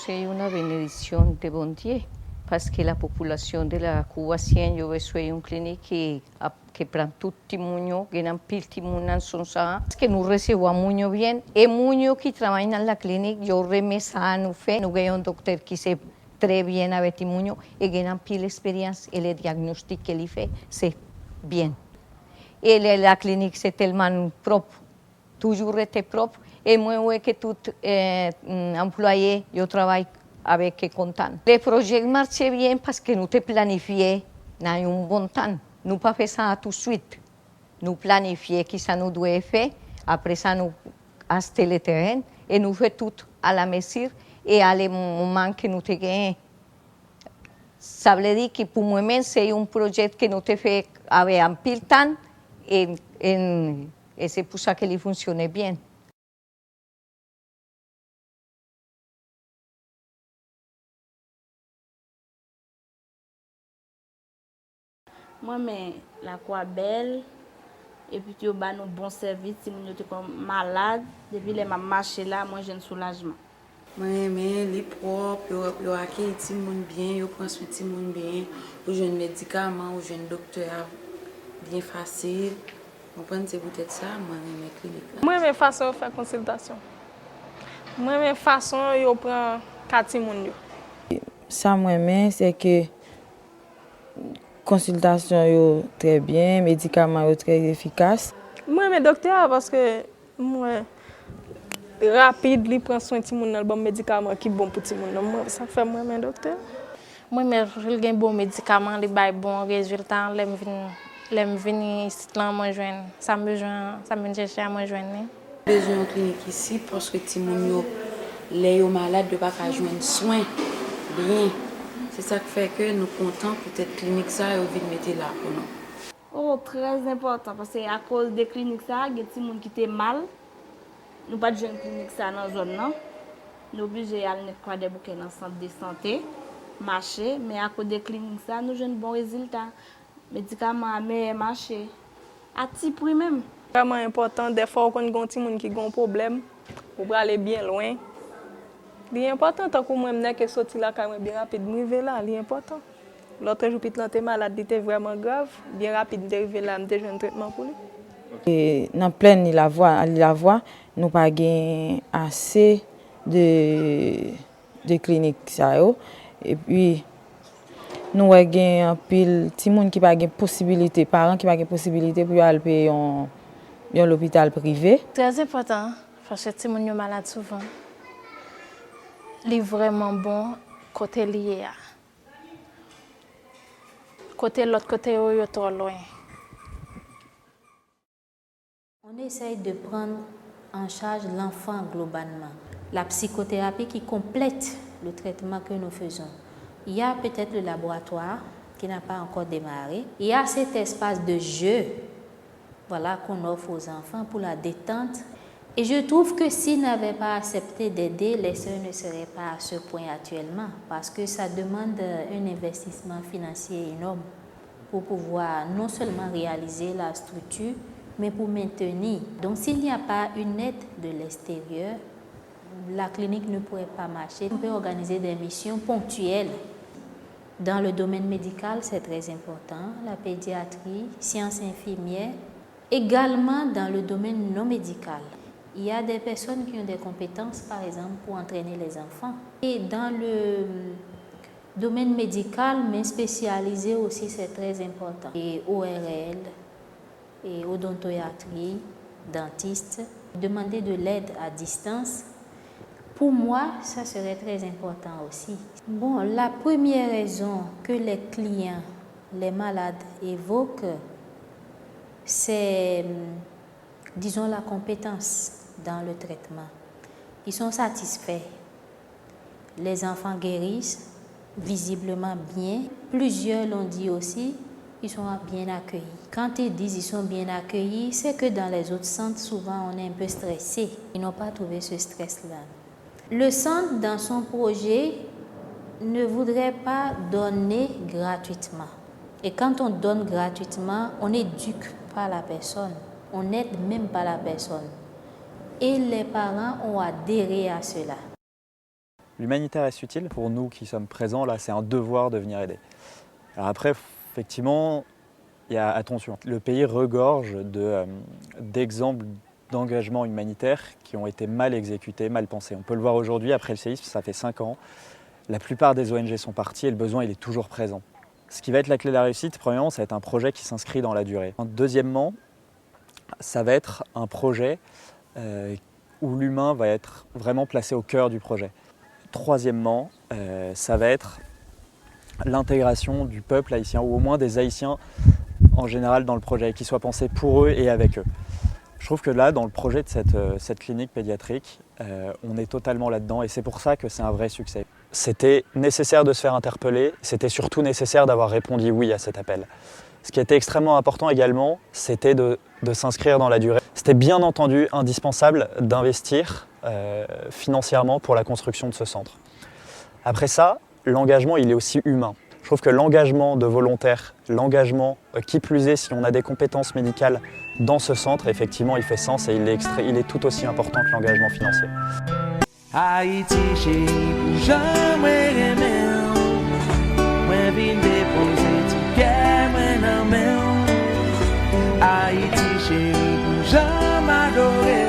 C'est une bénédiction de bon Dieu parce que la population de la Cuba sien yo soy une clinique que prend tout le monde, que n'a pile tout le monde en son sang, que nous recevons muy bien et muy qui travaille dans la clinique yo remets ça nous fait nous avons un docteur qui sait très bien avec tout le monde et qui n'a pile expérience et le diagnostic qu'il fait c'est bien et la clinique c'est tellement propre toujours été propre. Et moi, ouais, que tout employé, je travaille avec content. Le projet marche bien parce que nous te planifions dans un bon temps. Nous ne pas faire ça tout de suite. Nous planifions ce que ça nous doit faire. Après ça, nous achetons le terrain et nous faisons tout à la mesure et à le moment que nous te gagnons. Ça veut dire que pour moi-même, c'est un projet que nous te fait avec un peu de temps et c'est pour ça qu'il fonctionne bien. Moi, mais la quoi belle, et puis tu as un bon service, si vous êtes malade, depuis les marché là, moi j'ai un soulagement. Moi, mais les propres, ils accueillent tout le monde bien, ils prennent soin de tout le monde bien, ils ont un médicament, ils ont un docteur bien facile. Vous comprenez, c'est peut-être ça, moi, mes cliniques. Moi, mes façons de faire consultation. Moi, mes façons de prendre 4 personnes. Ça, moi, c'est que consultation est très bien, médicaments sont très efficaces. Moi, mes docteurs, parce que moi, rapide, il prend soin de tout le monde dans le bon médicament qui est bon pour tout le monde. Ça fait moi, mes docteurs. Moi, j'ai un bon médicament, il a bon résultat. Je viens ici, ça me cherche à me joindre. Besoin de clinique ici parce que tout le monde est malade de ne pas joindre soin bien. C'est ça qui fait que nous sommes contents peut-être clinique ça et on veut mettre là pour nous. Oh, très important parce que à cause des cliniques ça, il y a des gens qui étaient mal. Nous pas de jeunes cliniques ça dans la zone non. Nous obligés à aller quoi des bouquets dans le centre de santé, marcher, mais à cause des cliniques ça, nous avons un bon résultat. Médicaments mais marché à petit prix même. Vraiment important des fois quand on a des gens qui ont un problème pour aller bien loin. C'est important tant que moi que sortir là quand bien rapide arriver là, c'est important. L'autre jour Pitlan était malade, était vraiment grave, bien rapide d'arriver là, j'ai un traitement pour lui. Et dans pleine la voie, nous pas assez de cliniques ça yo. Et puis nous avons un pile petit monde qui pas de possibilité, parents qui pas de possibilité pour aller payer un l'hôpital privé. Très important parce que les gens sont malades souvent. Il est vraiment bon côté lié. Côté l'autre côté, il est trop loin. On essaye de prendre en charge l'enfant globalement. la psychothérapie qui complète le traitement que nous faisons. Il y a peut-être le laboratoire qui n'a pas encore démarré. Il y a cet espace de jeu, voilà, qu'on offre aux enfants pour la détente. Et je trouve que s'ils n'avaient pas accepté d'aider, les sœurs ne seraient pas à ce point actuellement, parce que ça demande un investissement financier énorme pour pouvoir non seulement réaliser la structure, mais pour maintenir. Donc s'il n'y a pas une aide de l'extérieur, la clinique ne pourrait pas marcher. On peut organiser des missions ponctuelles. Dans le domaine médical, c'est très important, la pédiatrie, sciences infirmières. Également dans le domaine non médical. Il y a des personnes qui ont des compétences, par exemple, pour entraîner les enfants. Et dans le domaine médical, mais spécialisé aussi, c'est très important. Et ORL, et odontoiatrie, dentiste. Demander de l'aide à distance, pour moi, ça serait très important aussi. Bon, la première raison que les clients, les malades évoquent, c'est, disons, la compétence dans le traitement. Ils sont satisfaits. Les enfants guérissent visiblement bien. Plusieurs l'ont dit aussi, ils sont bien accueillis. Quand ils disent qu'ils sont bien accueillis, c'est que dans les autres centres, souvent, on est un peu stressé. Ils n'ont pas trouvé ce stress-là. Le centre, dans son projet, ne voudrait pas donner gratuitement. Et quand on donne gratuitement, on n'éduque pas la personne, on n'aide même pas la personne. Et les parents ont adhéré à cela. L'humanitaire est utile pour nous qui sommes présents, là c'est un devoir de venir aider. Alors après, effectivement, il y a attention. Le pays regorge d'exemples d'engagement humanitaire qui ont été mal exécutés, mal pensés. On peut le voir aujourd'hui, après le séisme, ça fait 5 ans. La plupart des ONG sont partis et le besoin il est toujours présent. Ce qui va être la clé de la réussite, premièrement, ça va être un projet qui s'inscrit dans la durée. Deuxièmement, ça va être un projet où l'humain va être vraiment placé au cœur du projet. Troisièmement, ça va être l'intégration du peuple haïtien, ou au moins des Haïtiens en général dans le projet, qui soit pensé pour eux et avec eux. Je trouve que là, dans le projet de cette clinique pédiatrique, on est totalement là-dedans et c'est pour ça que c'est un vrai succès. C'était nécessaire de se faire interpeller, c'était surtout nécessaire d'avoir répondu oui à cet appel. Ce qui était extrêmement important également, c'était de s'inscrire dans la durée. C'était bien entendu indispensable d'investir financièrement pour la construction de ce centre. Après ça, l'engagement, il est aussi humain. Je trouve que l'engagement de volontaires, l'engagement, qui plus est, si on a des compétences médicales dans ce centre, effectivement, il fait sens et il est tout aussi important que l'engagement financier. Haïti, chérie, jamais aimé. Moi, vine déposer tout cœur, moi, non, mais. Haïti, chérie, jamais adoré.